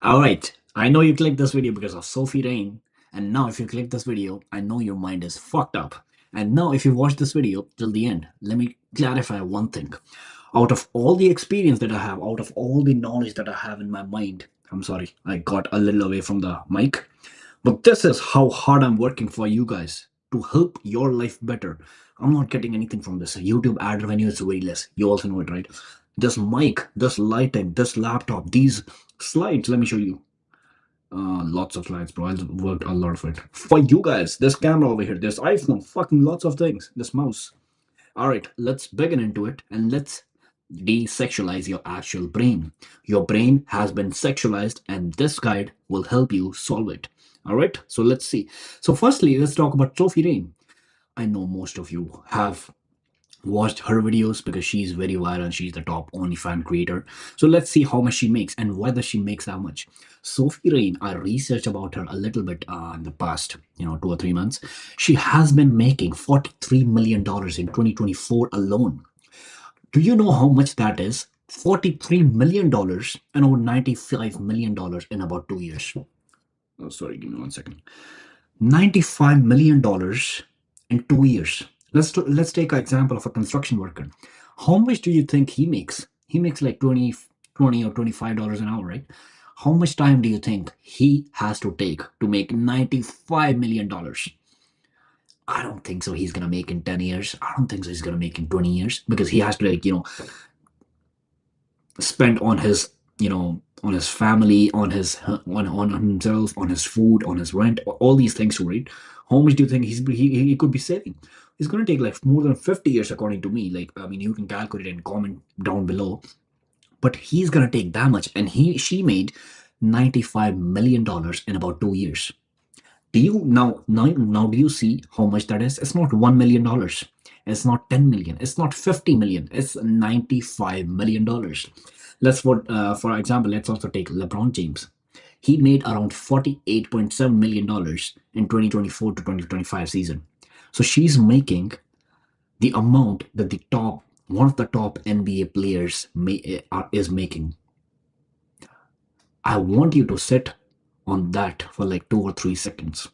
All right. I know you clicked this video because of Sophie Rain. And now, if you click this video, I know your mind is fucked up. And now, if you watch this video till the end, let me clarify one thing. Out of all the experience that I have, out of all the knowledge that I have in my mind, I'm sorry, I got a little away from the mic. But this is how hard I'm working for you guys to help your life better. I'm not getting anything from this. YouTube ad revenue is way less. You also know it, right? This mic, this lighting, this laptop, these slides, let me show you. Lots of slides, bro. I worked a lot of it. For you guys, this camera over here, this iPhone, fucking lots of things, this mouse. All right, let's begin into it and let's desexualize your actual brain. Your brain has been sexualized, and this guide will help you solve it. All right, so let's see. So, firstly, let's talk about Sophie Rain. I know most of you have watched her videos because she's very viral and she's the top OnlyFans creator. So let's see how much she makes and whether she makes that much. Sophie Rain, I researched about her a little bit in the past, 2 or 3 months. She has been making $43 million in 2024 alone. Do you know how much that is? $43 million and over $95 million in about 2 years. Oh, sorry, give me 1 second. $95 million in 2 years. Let's take an example of a construction worker. How much do you think he makes? He makes like 20 or $25 an hour, right? How much time do you think he has to take to make $95 million? I don't think so he's gonna make in 10 years. I don't think so he's gonna make in 20 years because he has to spend on his on his family, on on himself, on his food, on his rent, all these things, right? How much do you think he could be saving? It's going to take like more than 50 years according to me. Like, I mean, you can calculate and comment down below, but he's going to take that much, and she made $95 million in about 2 years. Do you now do you see how much that is? It's not $1 million. It's not 10 million. It's not 50 million. It's $95 million. Let's for example, let's also take LeBron James. He made around $48.7 million in 2024 to 2025 season. So she's making the amount that one of the top NBA players is making. I want you to sit on that for like 2 or 3 seconds.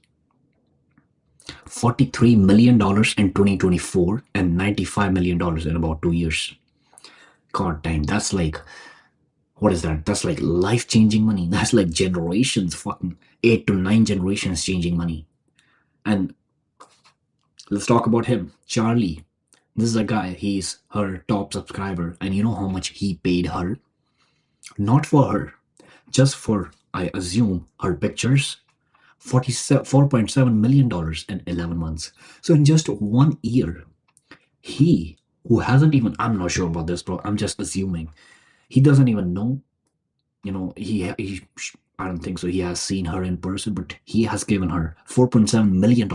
$43 million in 2024 and $95 million in about 2 years. God damn, that's like, what is that? That's like life changing money. That's like generations, fucking 8 to 9 generations changing money. And let's talk about him, Charlie. This is a guy, he's her top subscriber. And you know how much he paid her? Not for her, just for, I assume, her pictures. $4.7 million in 11 months. So in just 1 year, he, who hasn't even, I'm not sure about this, bro, I'm just assuming, he doesn't even know, I don't think so he has seen her in person, but he has given her $4.7 million.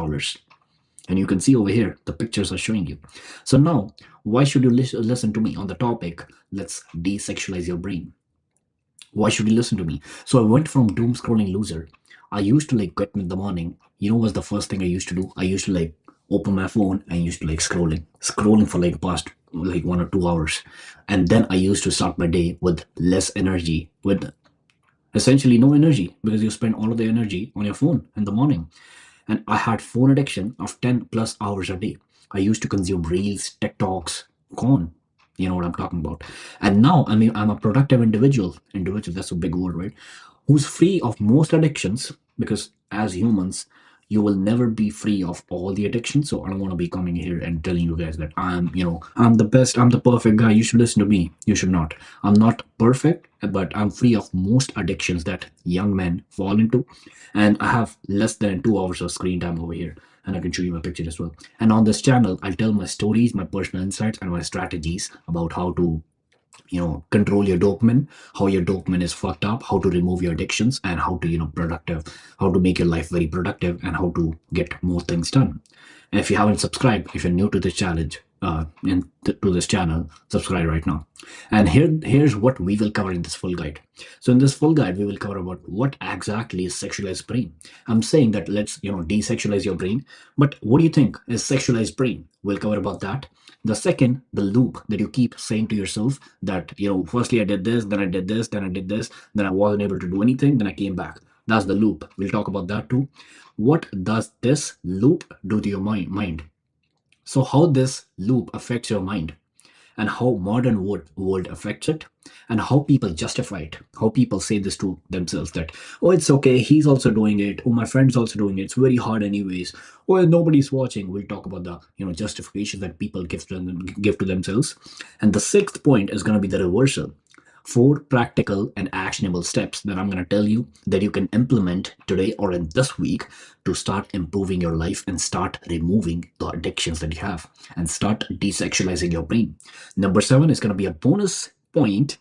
And you can see over here, the pictures are showing you. So now, why should you listen to me on the topic, let's desexualize your brain? Why should you listen to me? So I went from doom scrolling loser. I used to like get in the morning. You know what's the first thing I used to do? I used to like open my phone and used to like scrolling for like past like 1 or 2 hours. And then I used to start my day with less energy, with essentially no energy, because you spend all of the energy on your phone in the morning. And I had phone addiction of 10 plus hours a day. I used to consume reels, TikToks, gone. You know what I'm talking about. And now, I mean, I'm a productive individual. Individual, that's a big word, right? Who's free of most addictions, because as humans, you will never be free of all the addictions. So I don't want to be coming here and telling you guys that I'm the best, I'm the perfect guy. You should listen to me. You should not. I'm not perfect, but I'm free of most addictions that young men fall into. And I have less than 2 hours of screen time over here. And I can show you my picture as well. And on this channel, I'll tell my stories, my personal insights, and my strategies about how to control your dopamine, how your dopamine is fucked up, how to remove your addictions, and how to how to make your life very productive, and how to get more things done. And if you haven't subscribed, if you're new to this challenge, to this channel, subscribe right now. And here's what we will cover in this full guide. So in this full guide, we will cover about what exactly is sexualized brain. I'm saying that let's desexualize your brain, but what do you think is sexualized brain? We'll cover about that. The second, the loop that you keep saying to yourself that firstly I did this, then I did this, then I did this, then I wasn't able to do anything, then I came back. That's the loop. We'll talk about that too. What does this loop do to your mind? So how this loop affects your mind, and how modern world affects it, and how people justify it, how people say this to themselves that, oh, it's okay, he's also doing it, oh, my friend's also doing it, it's very hard anyways, oh, nobody's watching. We'll talk about the justification that people give to themselves. And the sixth point is going to be the reversal. Four practical and actionable steps that I'm going to tell you that you can implement today or in this week to start improving your life and start removing the addictions that you have and start desexualizing your brain. Number seven is going to be a bonus point,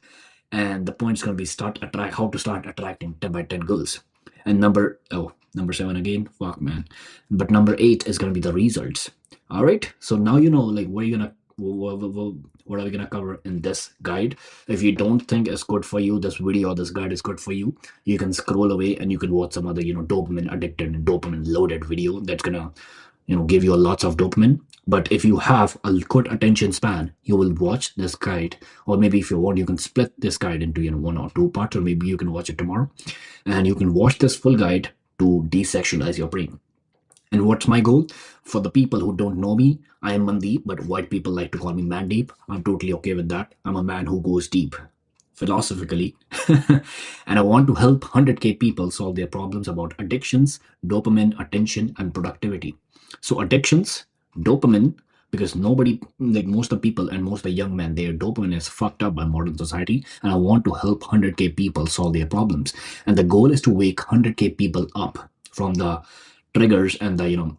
and the point is going to be how to start attracting 10 by 10 girls. And number seven again, fuck man. But number eight is going to be the results. All right, so now you know like what are you gonna what are we gonna cover in this guide. If you don't think it's good for you, this video or this guide is good for you, you can scroll away and you can watch some other dopamine addicted and dopamine loaded video that's gonna give you lots of dopamine. But if you have a good attention span, you will watch this guide, or maybe if you want, you can split this guide into one or two parts, or maybe you can watch it tomorrow, and you can watch this full guide to desexualize your brain. And what's my goal? For the people who don't know me, I am Mandeep, but white people like to call me Mandeep. I'm totally okay with that. I'm a man who goes deep philosophically. And I want to help 100K people solve their problems about addictions, dopamine, attention, and productivity. So, addictions, dopamine, because nobody, like most of the people and most of the young men, their dopamine is fucked up by modern society. And I want to help 100K people solve their problems. And the goal is to wake 100K people up from the triggers and the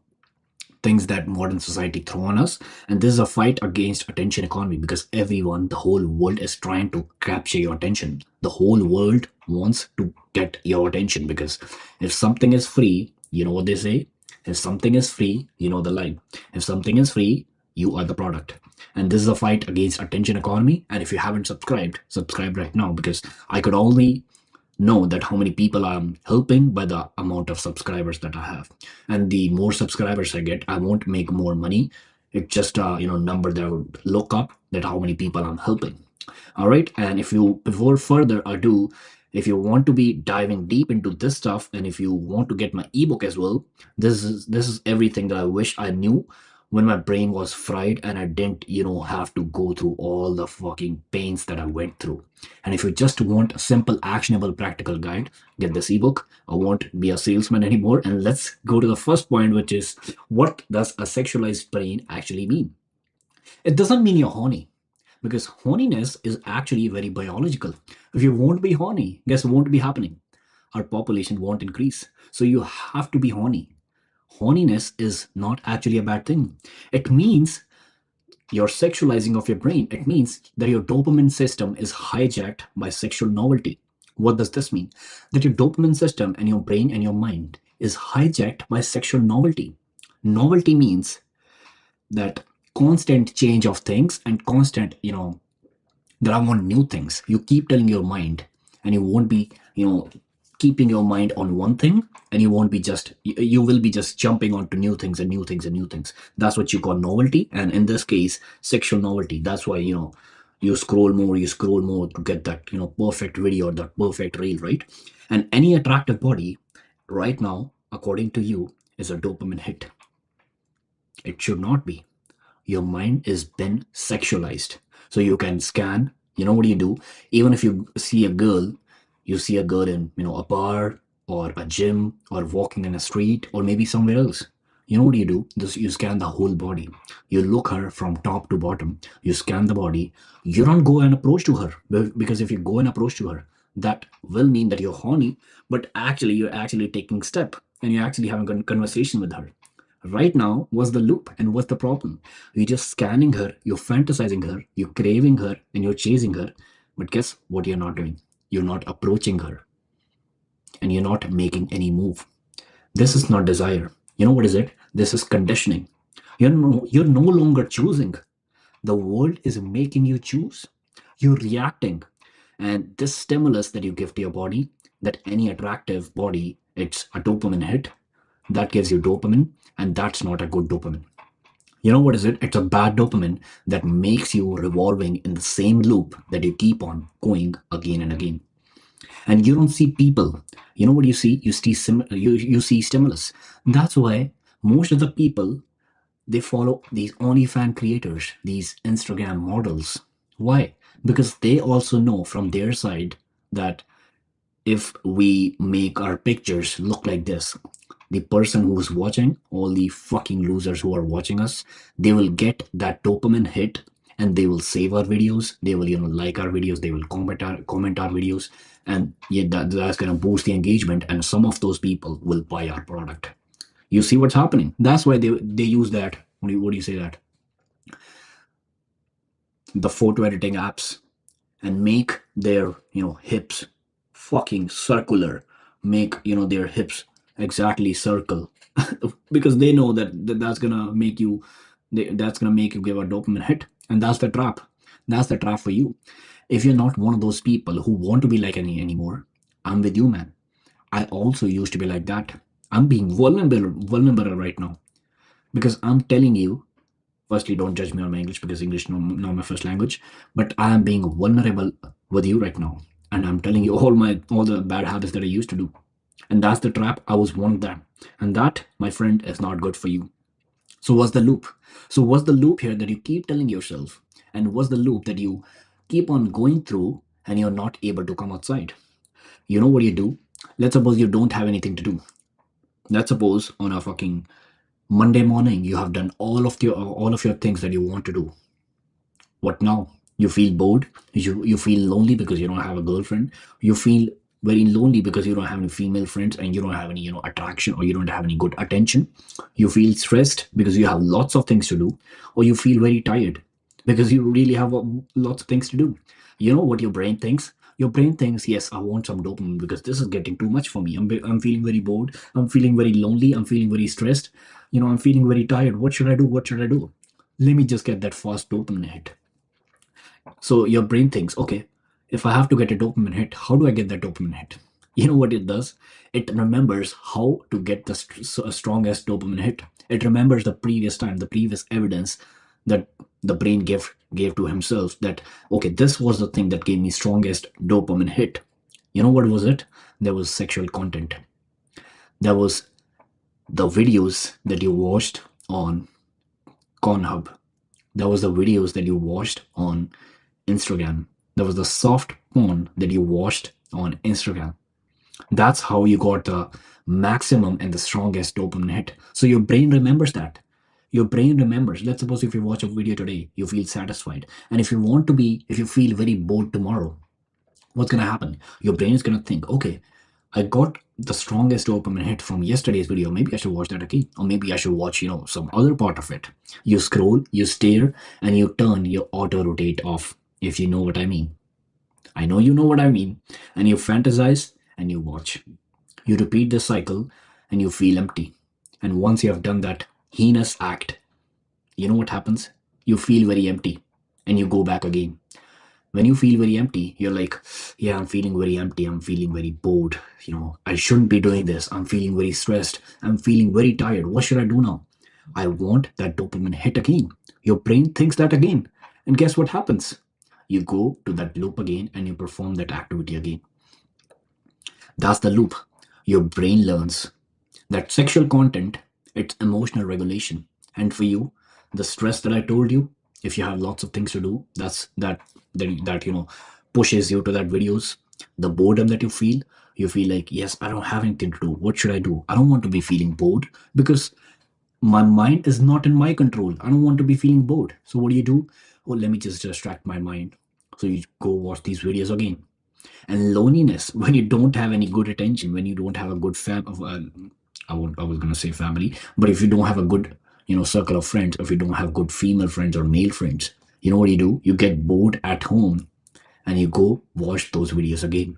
things that modern society throw on us. And this is a fight against attention economy, because everyone, the whole world is trying to capture your attention. The whole world wants to get your attention, because if something is free, you know what they say, if something is free, you know the line, if something is free, you are the product. And this is a fight against attention economy. And if you haven't subscribed, subscribe right now, because I could only know that how many people I'm helping by the amount of subscribers that I have. And the more subscribers I get, I won't make more money. It's just a number that I would look up, that how many people I'm helping. All right. And if you, before further ado, if you want to be diving deep into this stuff, and if you want to get my ebook as well, this is everything that I wish I knew when my brain was fried and I didn't, have to go through all the fucking pains that I went through. And if you just want a simple, actionable, practical guide, get this ebook. I won't be a salesman anymore. And let's go to the first point, which is, what does a sexualized brain actually mean? It doesn't mean you're horny, because horniness is actually very biological. If you won't be horny, guess what won't be happening? Our population won't increase. So you have to be horny. Horniness is not actually a bad thing. It means your sexualizing of your brain. It means that your dopamine system is hijacked by sexual novelty. What does this mean? That your dopamine system and your brain and your mind is hijacked by sexual novelty. Novelty means that constant change of things and constant, that I want new things. You keep telling your mind, and you won't be, keeping your mind on one thing, and you won't be just, you will be just jumping onto new things and new things and new things. That's what you call novelty. And in this case, sexual novelty. That's why, you scroll more to get that, perfect video or that perfect reel, right? And any attractive body right now, according to you, is a dopamine hit. It should not be. Your mind is been sexualized. So you can scan, what do you do? Even if you see a girl, in a bar or a gym or walking in a street or maybe somewhere else. You know what you do? This, you scan the whole body. You look her from top to bottom. You scan the body. You don't go and approach to her, because if you go and approach to her, that will mean that you're horny, but actually you're actually taking step and you're actually having a conversation with her. Right now, what's the loop and what's the problem? You're just scanning her, you're fantasizing her, you're craving her, and you're chasing her. But guess what you're not doing? You're not approaching her, and you're not making any move. This is not desire. You know what is it? This is conditioning. You're no longer choosing. The world is making you choose. You're reacting. And this stimulus that you give to your body, that any attractive body, it's a dopamine hit that gives you dopamine, and that's not a good dopamine. You know what is it? It's a bad dopamine that makes you revolving in the same loop that you keep on going again and again. And you don't see people. You know what you see? You see stimulus. That's why most of the people, they follow these OnlyFans creators, these Instagram models. Why? Because they also know from their side that if we make our pictures look like this, the person who's watching, all the fucking losers who are watching us, they will get that dopamine hit and they will save our videos. They will, like our videos. They will comment our videos, and yeah, that's gonna boost the engagement. And some of those people will buy our product. You see what's happening? That's why they use that. What do you say that? The photo editing apps and make their hips fucking circular, make their hips exactly circle because they know that's gonna make you that's gonna make you give a dopamine hit, and that's the trap for you. If you're not one of those people who want to be like any anymore, I'm with you, man. I also used to be like that. I'm being vulnerable right now because I'm telling you. Firstly, don't judge me on my English because English not my first language. But I am being vulnerable with you right now, and I'm telling you all the bad habits that I used to do, and that's the trap. I was one of them, and that, my friend, is not good for you. So what's the loop? So what's the loop here that you keep telling yourself, and what's the loop that you keep on going through, and you're not able to come outside? You know what you do? Let's suppose you don't have anything to do. Let's suppose on a fucking Monday morning you have done all of your things that you want to do. What now? You feel bored. You feel lonely because you don't have a girlfriend. You feel very lonely because you don't have any female friends and you don't have any attraction, or you don't have any good attention. You feel stressed because you have lots of things to do, or you feel very tired because you really have lots of things to do. You know what your brain thinks? Your brain thinks, yes, I want some dopamine because this is getting too much for me. I'm feeling very bored. I'm feeling very lonely. I'm feeling very stressed. I'm feeling very tired. What should I do? What should I do? Let me just get that fast dopamine hit. So your brain thinks, okay, if I have to get a dopamine hit, how do I get that dopamine hit? You know what it does? It remembers how to get the strongest dopamine hit. It remembers the previous time, the previous evidence that the brain gave to himself that, okay, this was the thing that gave me strongest dopamine hit. You know what was it? There was sexual content. There was the videos that you watched on Pornhub. There was the videos that you watched on Instagram. There was the soft porn that you watched on Instagram. That's how you got the maximum and the strongest dopamine hit. So your brain remembers that. Your brain remembers. Let's suppose if you watch a video today, you feel satisfied. And if you feel very bored tomorrow, what's going to happen? Your brain is going to think, okay, I got the strongest dopamine hit from yesterday's video. Maybe I should watch that again. Or maybe I should watch, some other part of it. You scroll, you stare, and you turn your auto rotate off, if you know what I mean. I know you know what I mean. And you fantasize and you watch. You repeat the cycle and you feel empty. And once you have done that heinous act, you know what happens? You feel very empty and you go back again. When you feel very empty, you're like, yeah, I'm feeling very empty. I'm feeling very bored. I shouldn't be doing this. I'm feeling very stressed. I'm feeling very tired. What should I do now? I want that dopamine hit again. Your brain thinks that again. And guess what happens? You go to that loop again and you perform that activity again. That's the loop. Your brain learns that sexual content, it's emotional regulation. And for you, the stress that I told you, if you have lots of things to do, that pushes you to that videos. The boredom that you feel like, yes, I don't have anything to do. What should I do? I don't want to be feeling bored because my mind is not in my control. I don't want to be feeling bored. So what do? Oh, let me just distract my mind. So you go watch these videos again. And loneliness, when you don't have any good attention, when you don't have a good I was gonna say family, but if you don't have a good circle of friends, if you don't have good female friends or male friends, you know what you do? You get bored at home and you go watch those videos again.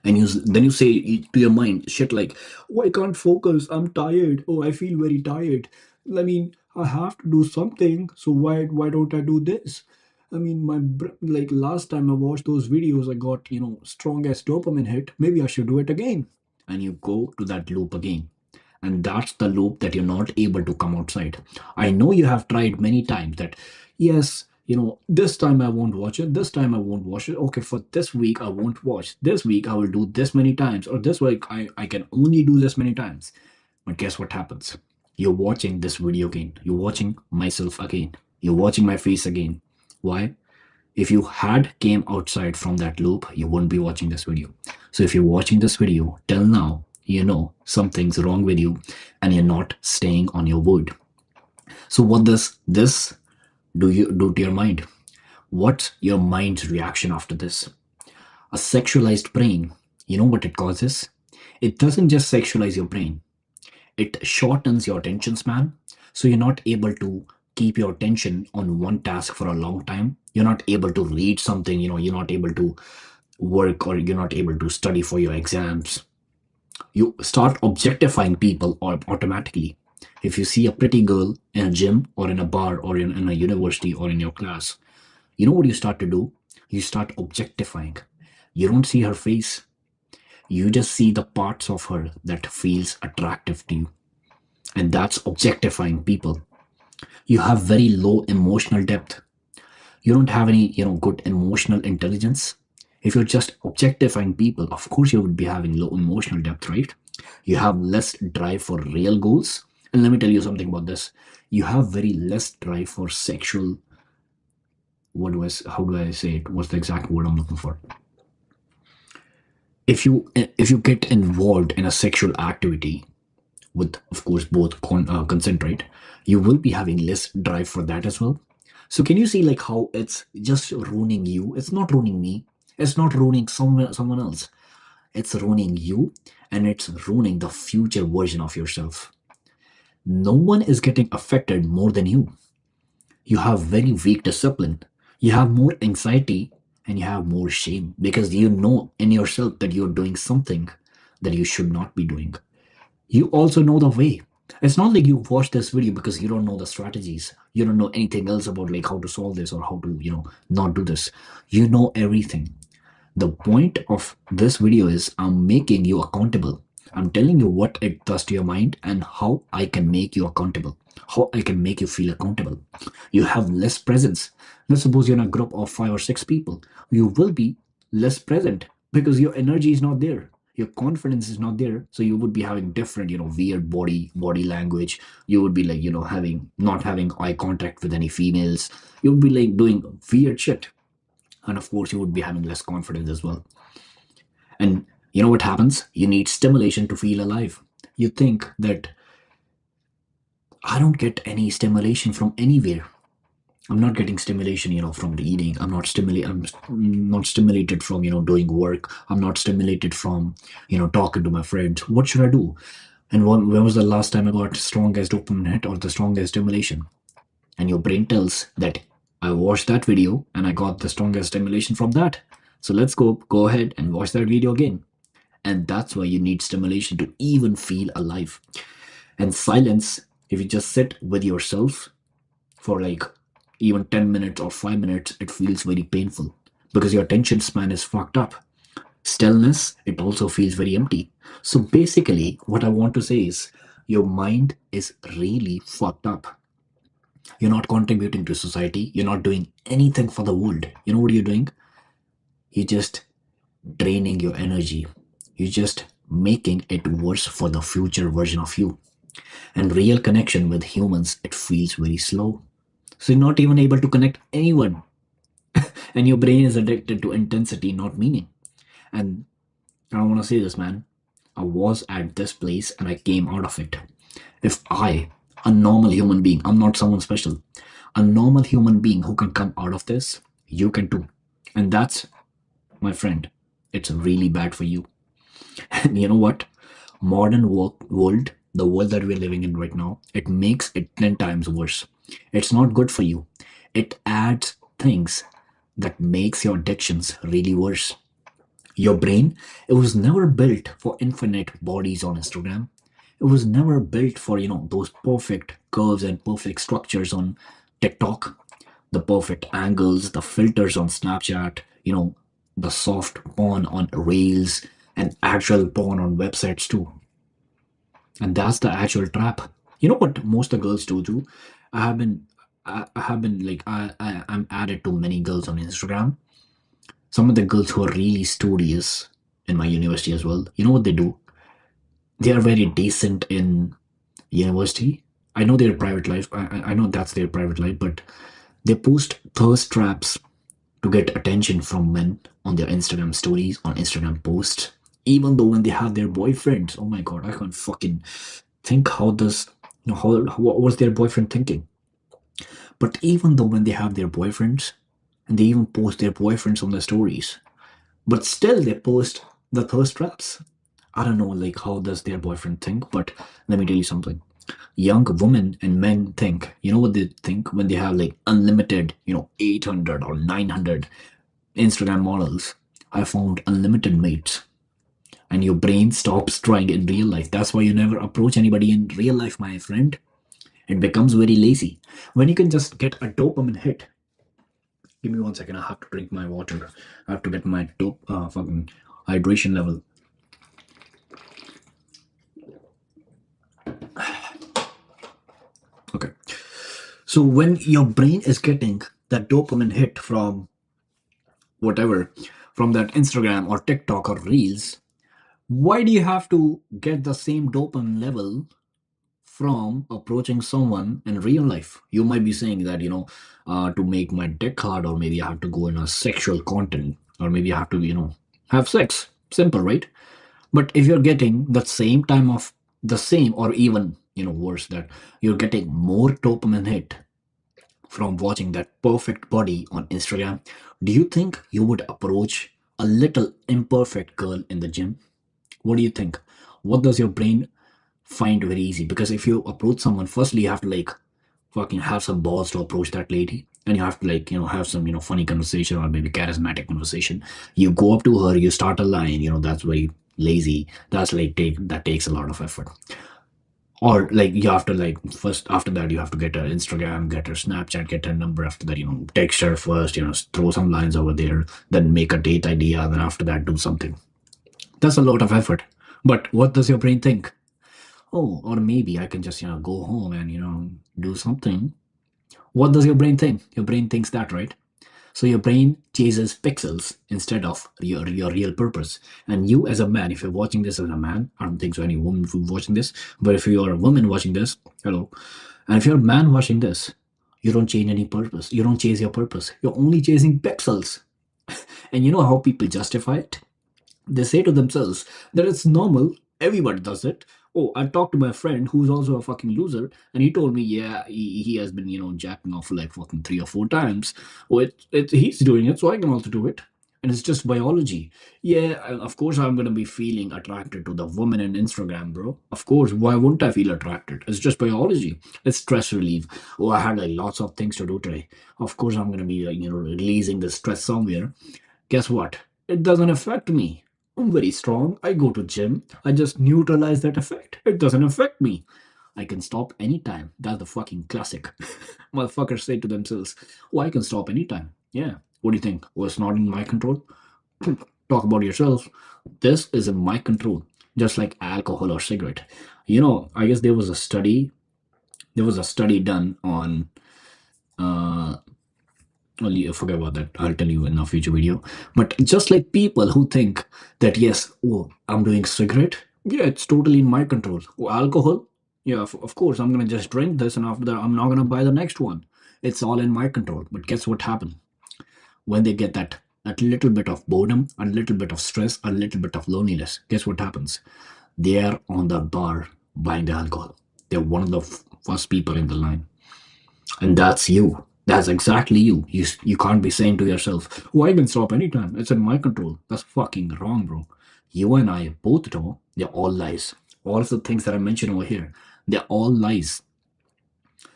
And then you say to your mind shit like, oh, I can't focus, I'm tired, oh, I feel very tired. I mean, I have to do something. So why don't I do this? I mean, like last time I watched those videos, I got strongest dopamine hit. Maybe I should do it again. And you go to that loop again, and that's the loop that you're not able to come outside. I know you have tried many times that, yes, this time I won't watch it, this time I won't watch it. Okay, for this week I won't watch, this week I will do this many times, or this week I can only do this many times. But guess what happens? You're watching this video again, you're watching myself again, you're watching my face again. Why? If you had came outside from that loop, you wouldn't be watching this video. So if you're watching this video till now, you know something's wrong with you and you're not staying on your word. So what does this do you do to your mind? What's your mind's reaction after this? A sexualized brain, you know what it causes? It doesn't just sexualize your brain, it shortens your attention span. So you're not able to keep your attention on one task for a long time. You're not able to read something, you're not able to work, or you're not able to study for your exams. You start objectifying people automatically. If you see a pretty girl in a gym or in a bar or in a university or in your class, you know what you start to do? You start objectifying. You don't see her face. You just see the parts of her that feels attractive to you. And that's objectifying people. You have very low emotional depth. You don't have any good emotional intelligence. If you're just objectifying people, of course you would be having low emotional depth, right? You have less drive for real goals. And let me tell you something about this. You have very less drive for sexual, how do I say it, what's the exact word I'm looking for? If you get involved in a sexual activity with, of course, both consent, right, you will be having less drive for that as well. So can you see like how it's just ruining you? It's not ruining me. It's not ruining someone else. It's ruining you, and it's ruining the future version of yourself. No one is getting affected more than you. You have very weak discipline. You have more anxiety and you have more shame because you know in yourself that you're doing something that you should not be doing. You also know the way. It's not like you watch this video because you don't know the strategies. You don't know anything else about like how to solve this or how to, not do this. You know everything. The point of this video is I'm making you accountable. I'm telling you what it does to your mind and how I can make you accountable, how I can make you feel accountable. You have less presence. Let's suppose you're in a group of 5 or 6 people. You will be less present because your energy is not there. Your confidence is not there. So you would be having different, weird body language. You would be like, having not having eye contact with any females. You would be like doing weird shit. And of course, you would be having less confidence as well. And you know what happens? You need stimulation to feel alive. You think that I don't get any stimulation from anywhere. I'm not getting stimulation, from reading. I'm not stimulated from, doing work. I'm not stimulated from, talking to my friends. What should I do? And when was the last time I got strongest dopamine hit or the strongest stimulation? And your brain tells that I watched that video and I got the strongest stimulation from that. So let's go ahead and watch that video again. And that's why you need stimulation to even feel alive. And silence, if you just sit with yourself for like even 10 minutes or 5 minutes, it feels very painful because your attention span is fucked up. Stillness, it also feels very empty. So basically, what I want to say is your mind is really fucked up. You're not contributing to society. You're not doing anything for the world. You know what you're doing? You're just draining your energy. You're just making it worse for the future version of you. And real connection with humans, it feels very slow. So you're not even able to connect anyone. And your brain is addicted to intensity, not meaning. And I want to say this, man. I was at this place and I came out of it. If I, a normal human being, I'm not someone special, a normal human being who can come out of this, you can too. And that's, my friend, it's really bad for you. And you know what? Modern world, the world that we're living in right now, it makes it 10 times worse. It's not good for you. It adds things that makes your addictions really worse. Your brain, it was never built for infinite bodies on Instagram. It was never built for, those perfect curves and perfect structures on TikTok, the perfect angles, the filters on Snapchat, the soft porn on Reels, and actual porn on websites too. And that's the actual trap. You know what most of the girls do too? I have been, I have been like, I'm added to many girls on Instagram. Some of the girls who are really studious in my university as well. You know what they do? They are very decent in university. I know their private life. I know that's their private life, but they post thirst traps to get attention from men on their Instagram stories, on Instagram posts. Even though when they have their boyfriends, oh my god, I can't fucking think how this, what was their boyfriend thinking? But even though when they have their boyfriends, and they even post their boyfriends on their stories, but still they post the thirst traps. I don't know, like how does their boyfriend think? But let me tell you something. Young women and men think, you know what they think when they have like unlimited, 800 or 900 Instagram models. I found unlimited mates. And your brain stops trying in real life. That's why you never approach anybody in real life, my friend. It becomes very lazy. When you can just get a dopamine hit. Give me 1 second. I have to drink my water. I have to get my fucking hydration level. Okay. So when your brain is getting that dopamine hit from whatever, from that Instagram or TikTok or Reels, why do you have to get the same dopamine level from approaching someone in real life? You might be saying that, to make my dick hard, or maybe I have to go in a sexual content, or maybe I have to, have sex. Simple, right? But if you're getting the same time of the same, or even, worse, that you're getting more dopamine hit from watching that perfect body on Instagram, do you think you would approach a little imperfect girl in the gym? What do you think? What does your brain find very easy? Because if you approach someone, firstly, you have to like fucking have some balls to approach that lady. And you have to like, have some, funny conversation or maybe charismatic conversation. You go up to her, you start a line, that's very lazy. That's like that takes a lot of effort. Or like you have to like first after that you have to get her Instagram, get her Snapchat, get her number. After that, text her first, throw some lines over there, then make a date idea, then after that do something. That's a lot of effort. But what does your brain think? Oh, or maybe I can just, go home and, do something. What does your brain think? Your brain thinks that, right? So your brain chases pixels instead of your real purpose. And you as a man, if you're watching this as a man, I don't think so any woman who's watching this, but if you're a woman watching this, hello. And if you're a man watching this, you don't change any purpose. You don't chase your purpose. You're only chasing pixels. And you know how people justify it? They say to themselves that it's normal, everybody does it. Oh, I talked to my friend who's also a fucking loser, and he told me, yeah, he has been, jacking off for like fucking 3 or 4 times. Oh, he's doing it, so I can also do it. And it's just biology. Yeah, of course I'm gonna be feeling attracted to the woman in Instagram, bro. Of course, why wouldn't I feel attracted? It's just biology. It's stress relief. Oh, I had like lots of things to do today. Of course I'm gonna be like, releasing the stress somewhere. Guess what? It doesn't affect me. I'm very strong. I go to gym. I just neutralize that effect. It doesn't affect me. I can stop anytime. That's the fucking classic. Motherfuckers say to themselves, oh, I can stop anytime. Yeah. What do you think? Oh, it's not in my control? Talk about yourself. This is in my control. Just like alcohol or cigarette. I guess there was a study done on uh, well, yeah, forget about that. I'll tell you in a future video. But just like people who think that, yes, oh, I'm doing cigarette, yeah, it's totally in my control. Oh, alcohol, yeah, of course, I'm gonna just drink this, and after that, I'm not gonna buy the next one. It's all in my control. But guess what happened when they get that little bit of boredom, a little bit of stress, a little bit of loneliness? Guess what happens? They are on the bar buying the alcohol. They're one of the first people in the line. And that's you. That's exactly you. You can't be saying to yourself, oh, I can stop anytime. It's in my control. That's fucking wrong, bro. You and I both know they're all lies. All of the things that I mentioned over here, they're all lies.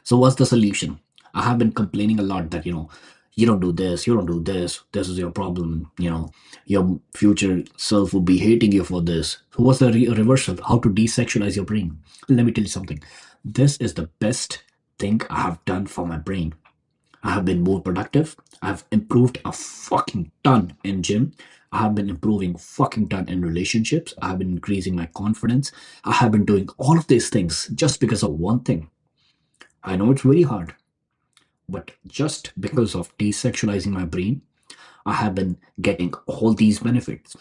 So what's the solution? I have been complaining a lot that, you don't do this, you don't do this, this is your problem, your future self will be hating you for this. So what's the reversal? How to desexualize your brain? Let me tell you something. This is the best thing I have done for my brain. I have been more productive. I've improved a fucking ton in gym. I have been improving fucking ton in relationships. I have been increasing my confidence. I have been doing all of these things just because of one thing. I know it's very hard, but just because of desexualizing my brain, I have been getting all these benefits.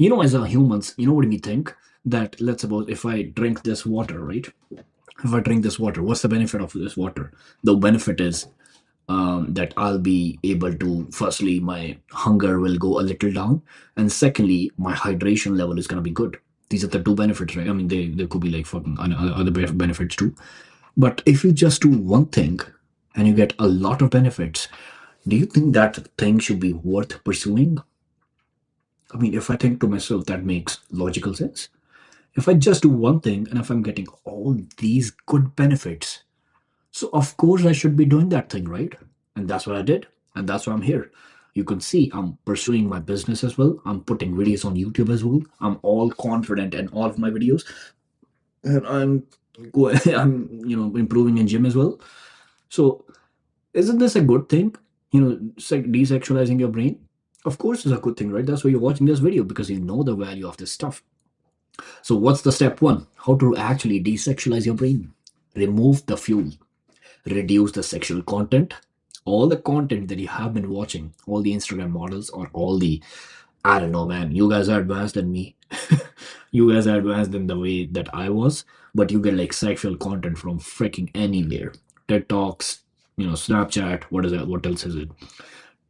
As a humans, what do we think? That let's suppose if I drink this water, right? If I drink this water, what's the benefit of this water? The benefit is that I'll be able to, firstly, my hunger will go a little down, and secondly, my hydration level is going to be good. These are the two benefits, right? I mean, there could be like fucking other benefits too. But if you just do one thing and you get a lot of benefits, do you think that thing should be worth pursuing? I mean, if I think to myself, that makes logical sense. If I just do one thing and if I'm getting all these good benefits, so of course I should be doing that thing, right? And that's what I did. And that's why I'm here. You can see I'm pursuing my business as well. I'm putting videos on YouTube as well. I'm all confident in all of my videos. And I'm improving in gym as well. So isn't this a good thing? Desexualizing your brain. Of course it's a good thing, right? That's why you're watching this video, because you know the value of this stuff. So what's the step one? How to actually desexualize your brain? Remove the fuel, reduce the sexual content, all the content that you have been watching, all the Instagram models, or all the, I don't know, man, you guys are advanced than me. You guys are advanced in the way that I was, but you get like sexual content from freaking anywhere. TikToks, Snapchat, what is that? What else is it?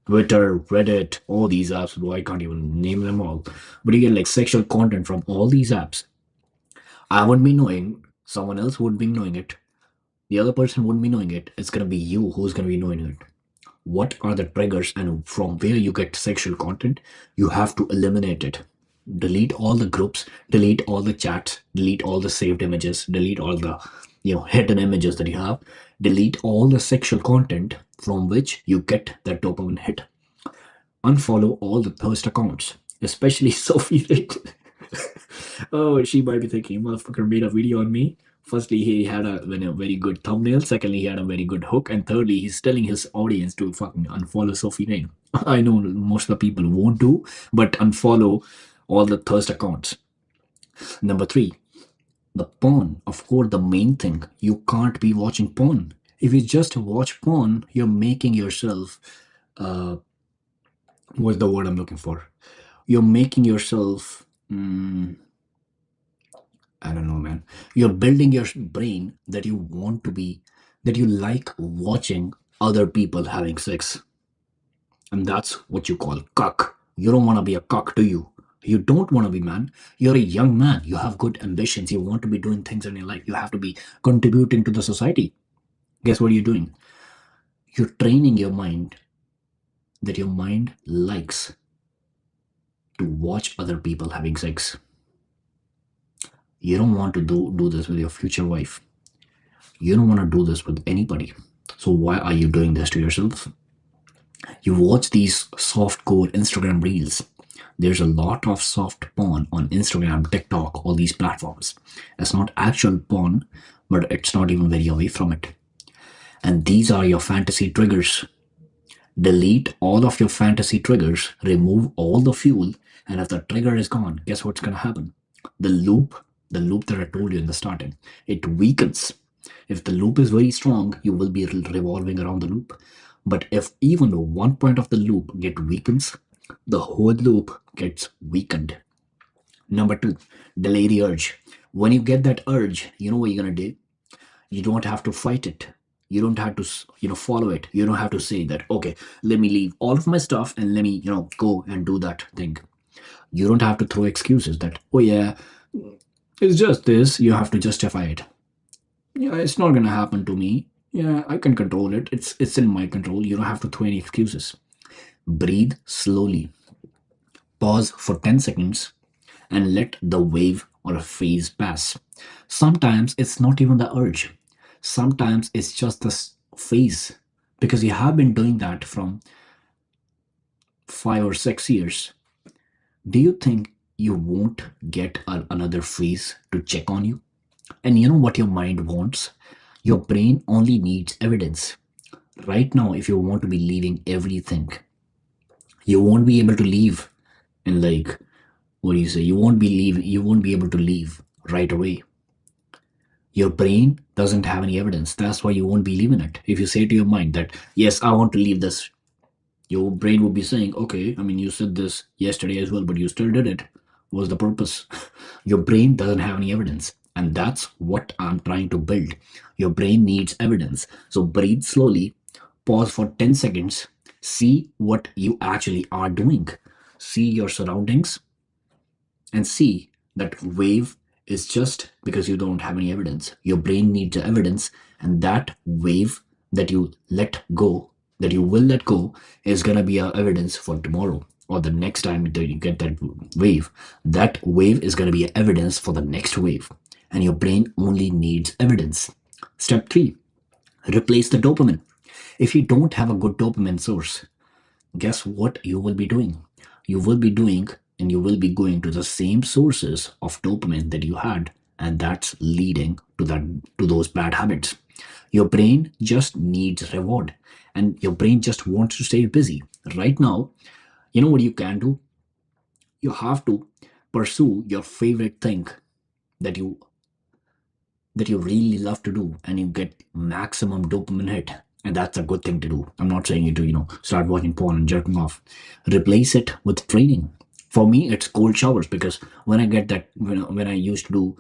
Twitter, Reddit, all these apps, though I can't even name them all. But you get like sexual content from all these apps. I wouldn't be knowing, someone else would be knowing it, the other person wouldn't be knowing it. It's going to be you who's going to be knowing it. What are the triggers, and from where you get sexual content? You have to eliminate it. Delete all the groups, delete all the chats, delete all the saved images, delete all the hidden images that you have, delete all the sexual content from which you get that dopamine hit. Unfollow all the thirst accounts, especially Sophie. Right? Oh, she might be thinking, motherfucker made a video on me. Firstly, he had a very good thumbnail. Secondly, he had a very good hook. And thirdly, he's telling his audience to fucking unfollow Sophie Rain. I know most of the people won't do, but unfollow all the thirst accounts. Number three, the porn. Of course, the main thing. You can't be watching porn. If you just watch porn, you're making yourself, what's the word I'm looking for? You're making yourself, I don't know, man. You're building your brain that you want to be, that you like watching other people having sex. And that's what you call cuck. You don't want to be a cuck, do you? You don't want to be, man. You're a young man. You have good ambitions. You want to be doing things in your life. You have to be contributing to the society. Guess what you're doing? You're training your mind that your mind likes to watch other people having sex. You don't want to do this with your future wife. You don't want to do this with anybody. So why are you doing this to yourself? You watch these soft-core Instagram reels. There's a lot of soft porn on Instagram, TikTok, all these platforms. It's not actual porn, but it's not even very away from it. And these are your fantasy triggers. Delete all of your fantasy triggers, remove all the fuel, and if the trigger is gone, guess what's going to happen? The loop that I told you in the starting, it weakens. If the loop is very strong, you will be revolving around the loop. But if even one point of the loop get weakens, the whole loop gets weakened. Number two, delay the urge. When you get that urge, you know what you're gonna do? You don't have to fight it. You don't have to, follow it. You don't have to say that, okay, let me leave all of my stuff and let me, go and do that thing. You don't have to throw excuses that, oh yeah, it's just this. You have to justify it. Yeah, it's not gonna happen to me. Yeah, I can control it. It's in my control. You don't have to throw any excuses. Breathe slowly. Pause for 10 seconds and let the wave or a phase pass. Sometimes it's not even the urge. Sometimes it's just the phase, because you have been doing that from 5 or 6 years. Do you think you won't get another phase to check on you? And you know what your mind wants? Your brain only needs evidence. Right now, if you want to be leaving everything, you won't be able to leave in like, what do you say? You won't be able to leave right away. Your brain doesn't have any evidence. That's why you won't be leaving it. If you say to your mind that, yes, I want to leave this, your brain would be saying, okay, I mean, you said this yesterday as well, but you still did it. What's the purpose? Your brain doesn't have any evidence. And that's what I'm trying to build. Your brain needs evidence. So breathe slowly, pause for 10 seconds, see what you actually are doing, see your surroundings, and see that wave is just because you don't have any evidence. Your brain needs evidence, and that wave that you let go, that you will let go, is gonna be our evidence for tomorrow or the next time that you get that wave. That wave is gonna be evidence for the next wave, and your brain only needs evidence. Step three: replace the dopamine. If you don't have a good dopamine source, guess what you will be doing? You will be doing and you will be going to the same sources of dopamine that you had, and that's leading to those bad habits. Your brain just needs reward, and your brain just wants to stay busy. Right now, you know what you can do? You have to pursue your favorite thing that you really love to do, and you get maximum dopamine hit, and that's a good thing to do. I'm not saying you to start watching porn and jerking off. Replace it with training. For me, it's cold showers, because when I get that when I used to do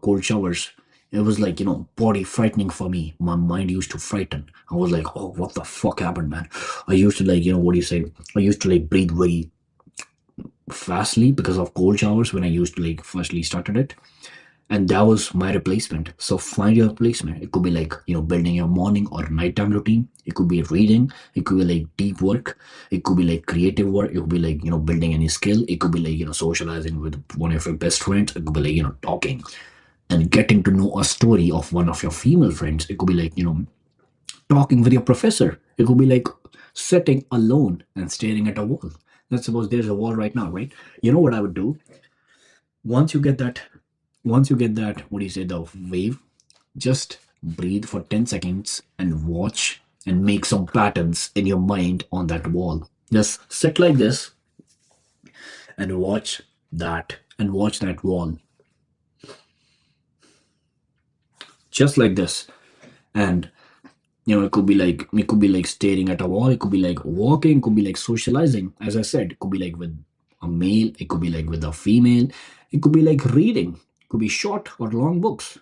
cold showers, it was like body frightening for me. My mind used to frighten. I was like, oh, what the fuck happened, man? I used to like what do you say, I used to like breathe very fastly because of cold showers when I used to like firstly started it, and that was my replacement. So find your replacement. It could be like building your morning or nighttime routine. It could be reading. It could be like deep work. It could be like creative work. It could be like building any skill. It could be like socializing with one of your best friends. It could be like talking and getting to know a story of one of your female friends. It could be like talking with your professor. It could be like sitting alone and staring at a wall. Let's suppose there's a wall right now, right? You know what I would do? once you get that once you get that, what do you say, the wave, just breathe for 10 seconds and watch and make some patterns in your mind on that wall. Just sit like this and watch that wall, just like this. And it could be like staring at a wall, it could be like walking, it could be like socializing. As I said, it could be like with a male, it could be like with a female, it could be like reading, it could be short or long books.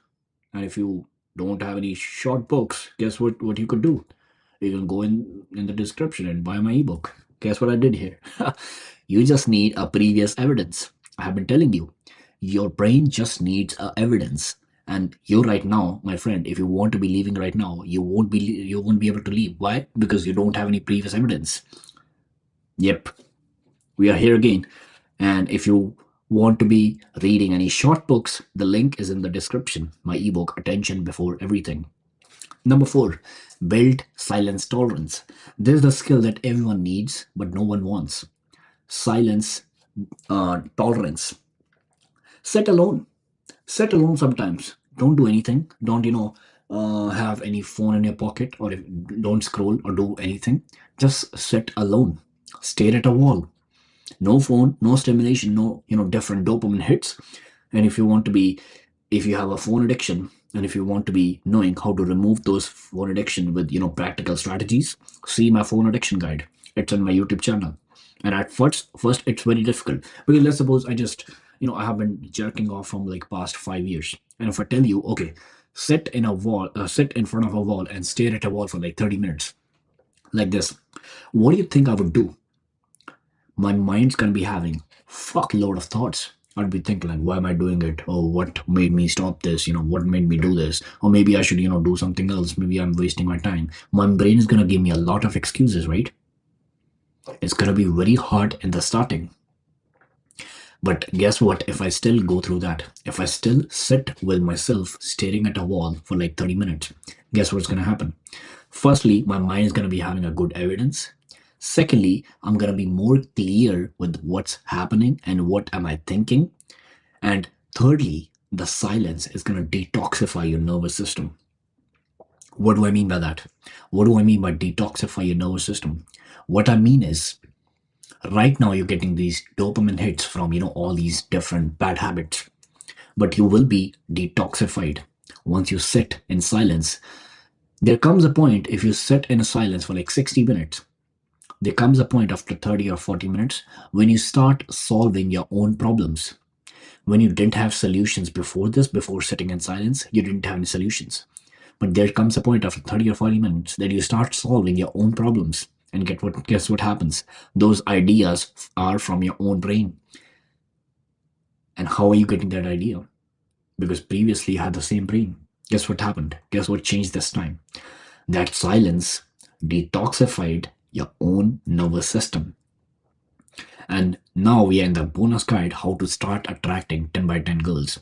And if you don't have any short books, guess what you could do? You can go in the description and buy my ebook. Guess what I did here? You just need a previous evidence. I have been telling you, your brain just needs a evidence. And you right now, my friend, if you want to be leaving right now, you won't be able to leave. Why? Because you don't have any previous evidence. Yep, we are here again. And if you want to be reading any short books, the link is in the description. My ebook, Attention Before Everything. Number four, build silence tolerance. This is the skill that everyone needs, but no one wants. Silence tolerance. Sit alone. Sit alone sometimes. Don't do anything. Don't, have any phone in your pocket, or don't scroll or do anything. Just sit alone. Stare at a wall. No phone, no stimulation, no different dopamine hits. And if you have a phone addiction, and if you want to be knowing how to remove those phone addiction with practical strategies, see my phone addiction guide. It's on my YouTube channel. And at first it's very difficult, because let's suppose I have been jerking off from like past 5 years, and if I tell you, okay, sit in front of a wall and stare at a wall for like 30 minutes like this, what do you think I would do? My mind's gonna be having fuckload of thoughts. I'd be thinking like, why am I doing it? Oh, what made me stop this? What made me do this? Or maybe I should, do something else. Maybe I'm wasting my time. My brain is gonna give me a lot of excuses, right? It's gonna be very hard in the starting. But guess what? If I still go through that, if I still sit with myself staring at a wall for like 30 minutes, guess what's gonna happen? Firstly, my mind is gonna be having a good evidence. Secondly, I'm going to be more clear with what's happening and what am I thinking. And thirdly, the silence is going to detoxify your nervous system. What do I mean by that? What do I mean by detoxify your nervous system? What I mean is, right now you're getting these dopamine hits from, all these different bad habits, but you will be detoxified once you sit in silence. There comes a point, if you sit in a silence for like 60 minutes, there comes a point after 30 or 40 minutes when you start solving your own problems. When you didn't have solutions before this, before sitting in silence, you didn't have any solutions. But there comes a point after 30 or 40 minutes that you start solving your own problems. And guess what happens? Those ideas are from your own brain. And how are you getting that idea? Because previously you had the same brain. Guess what happened? Guess what changed this time? That silence detoxified your own nervous system. And now we are in the bonus guide how to start attracting 10 by 10 girls.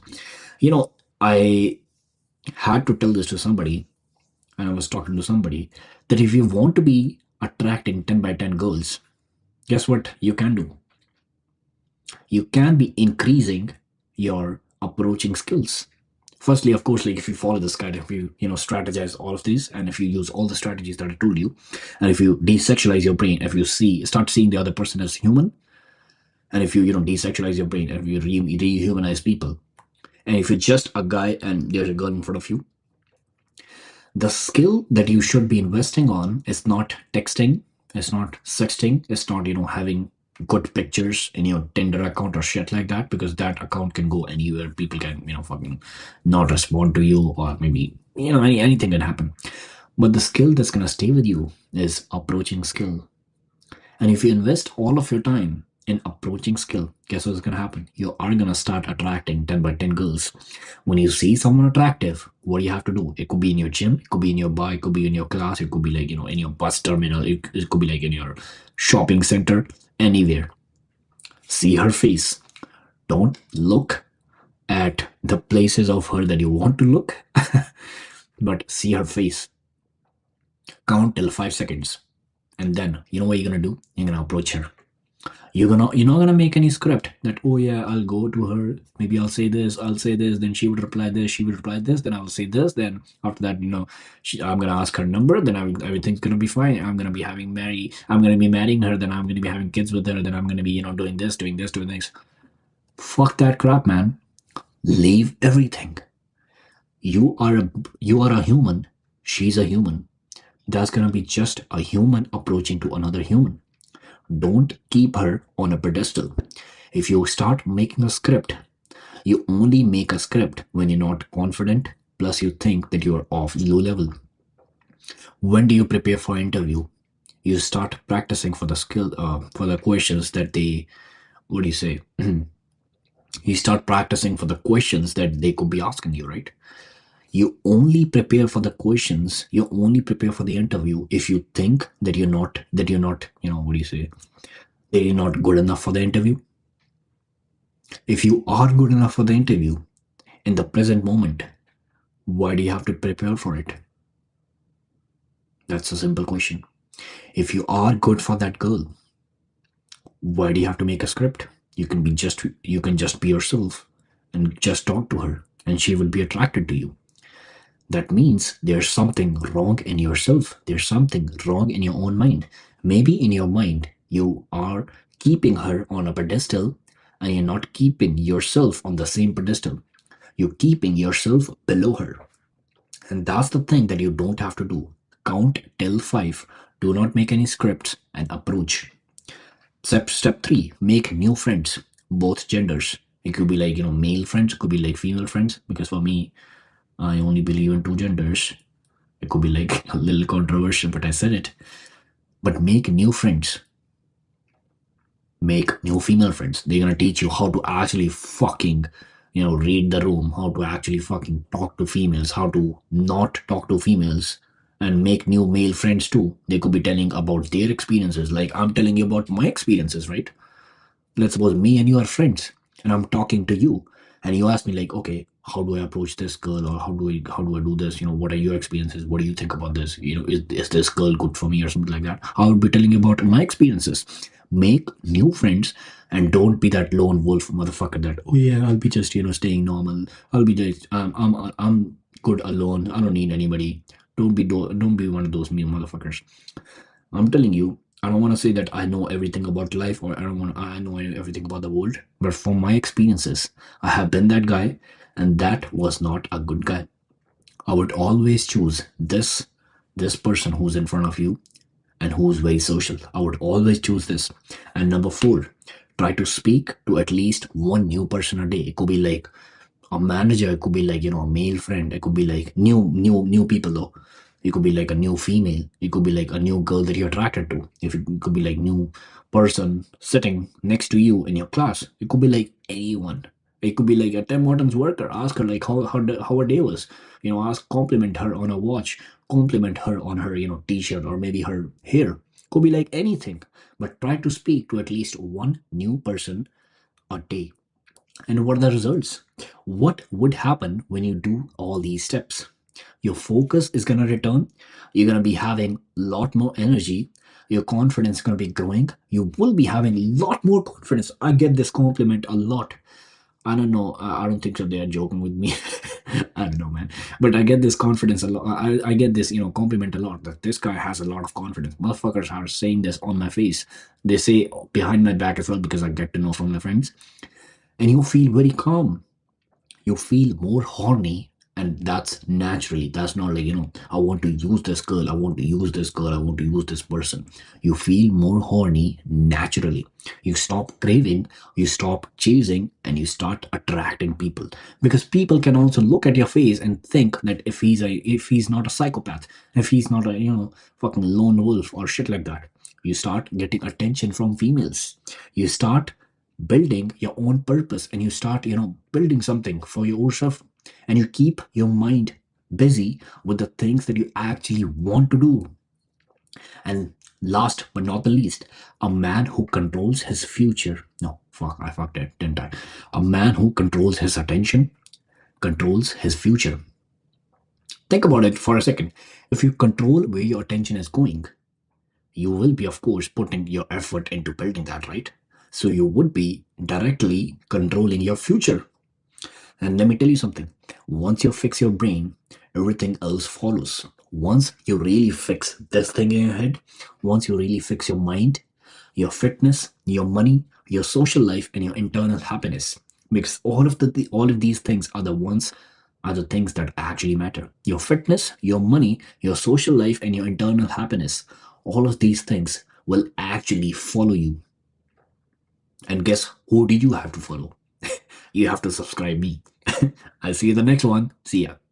I had to tell this to somebody, and I was talking to somebody, that if you want to be attracting 10 by 10 girls, guess what you can do? You can be increasing your approaching skills. Firstly, of course, like if you follow this guide, if you strategize all of these, and if you use all the strategies that I told you, and if you desexualize your brain, if you start seeing the other person as human, and if you desexualize your brain, and if you rehumanize people, and if you're just a guy and there's a girl in front of you, the skill that you should be investing on is not texting, it's not sexting, it's not having good pictures in your Tinder account or shit like that, because that account can go anywhere. People can fucking not respond to you, or maybe anything can happen. But the skill that's going to stay with you is approaching skill. And if you invest all of your time in approaching skill, guess what's going to happen? You are going to start attracting 10 by 10 girls. When you see someone attractive, what do you have to do? It could be in your gym, it could be in your bar, it could be in your class, it could be like, in your bus terminal, it could be like in your shopping center, anywhere. See her face. Don't look at the places of her that you want to look, but see her face. Count till 5 seconds. And then, you know what you're going to do? You're going to approach her. You're not gonna make any script that, oh yeah, I'll go to her, maybe I'll say this, then she would reply this, she would reply this, then I'll say this, then after that, I'm gonna ask her number, then everything's gonna be fine. I'm gonna be marrying her, then I'm gonna be having kids with her, then I'm gonna be doing this, doing this, doing this. Fuck that crap, man. Leave everything. You are a human, she's a human. That's gonna be just a human approaching to another human. Don't keep her on a pedestal. If you start making a script, you only make a script when you're not confident, plus you think that you're off low level. When do you prepare for interview? You start practicing for the for the questions that they, what do you say? You start practicing for the questions that they could be asking you, right? You only prepare for the questions, you only prepare for the interview if you think that you're not, what do you say? That you're not good enough for the interview. If you are good enough for the interview in the present moment, why do you have to prepare for it? That's a simple question. If you are good for that girl, why do you have to make a script? You can just be yourself and just talk to her, and she will be attracted to you. That means there's something wrong in yourself. There's something wrong in your own mind. Maybe in your mind, you are keeping her on a pedestal and you're not keeping yourself on the same pedestal. You're keeping yourself below her. And that's the thing that you don't have to do. Count till 5. Do not make any scripts and approach. Step 3, make new friends, both genders. It could be like, male friends, it could be like female friends, because for me, I only believe in two genders. It could be like a little controversial, but I said it. But make new friends. Make new female friends. They're gonna teach you how to actually fucking, read the room, how to actually fucking talk to females, how to not talk to females, and make new male friends too. They could be telling about their experiences, like I'm telling you about my experiences, right? Let's suppose me and you are friends, and I'm talking to you, and you ask me like, okay, how do I approach this girl, or how do I do this? What are your experiences? What do you think about this? Is this girl good for me or something like that? I will be telling you about my experiences. Make new friends, and don't be that lone wolf motherfucker that, oh yeah, I'll be just staying normal. I'll be just I'm good alone. I don't need anybody. Don't be one of those me motherfuckers. I'm telling you, I don't want to say that I know everything about life or I know everything about the world, but from my experiences, I have been that guy, and that was not a good guy. I would always choose this person who's in front of you and who's very social. I would always choose this. And number four, try to speak to at least one new person a day. It could be like a manager, it could be like, a male friend, it could be like new people though. It could be like a new female, it could be like a new girl that you're attracted to. If it could be like new person sitting next to you in your class, it could be like anyone. It could be like a Tim Hortons worker. Ask her like how her day was. Ask, compliment her on a watch, compliment her on her t-shirt or maybe her hair. Could be like anything, but try to speak to at least one new person a day. And what are the results? What would happen when you do all these steps? Your focus is going to return. You're going to be having a lot more energy. Your confidence is going to be growing. You will be having a lot more confidence. I get this compliment a lot. I don't know. I don't think so. They are joking with me. I don't know, man. But I get this confidence a lot. I get this, compliment a lot that this guy has a lot of confidence. Motherfuckers are saying this on my face. They say behind my back as well because I get to know from my friends. And you feel very calm, you feel more horny, and that's naturally, that's not like I want to use this girl, I want to use this girl, I want to use this person. You feel more horny naturally. You stop craving, you stop chasing, and you start attracting people, because people can also look at your face and think that if he's not a psychopath, if he's not a fucking lone wolf or shit like that. You start getting attention from females. You start building your own purpose, and you start building something for yourself, and you keep your mind busy with the things that you actually want to do. And last but not the least, a man who controls his future, no, fuck, I fucked it, didn't I? A man who controls his attention controls his future. Think about it for a second. If you control where your attention is going, you will be, of course, putting your effort into building that, right? So you would be directly controlling your future. And let me tell you something, once you fix your brain, everything else follows. Once you really fix this thing in your head, once you really fix your mind, your fitness, your money, your social life, and your internal happiness, because all of these things are the things that actually matter. Your fitness, your money, your social life, and your internal happiness, all of these things will actually follow you. And guess who did you have to follow? You have to subscribe me. I'll see you in the next one. See ya.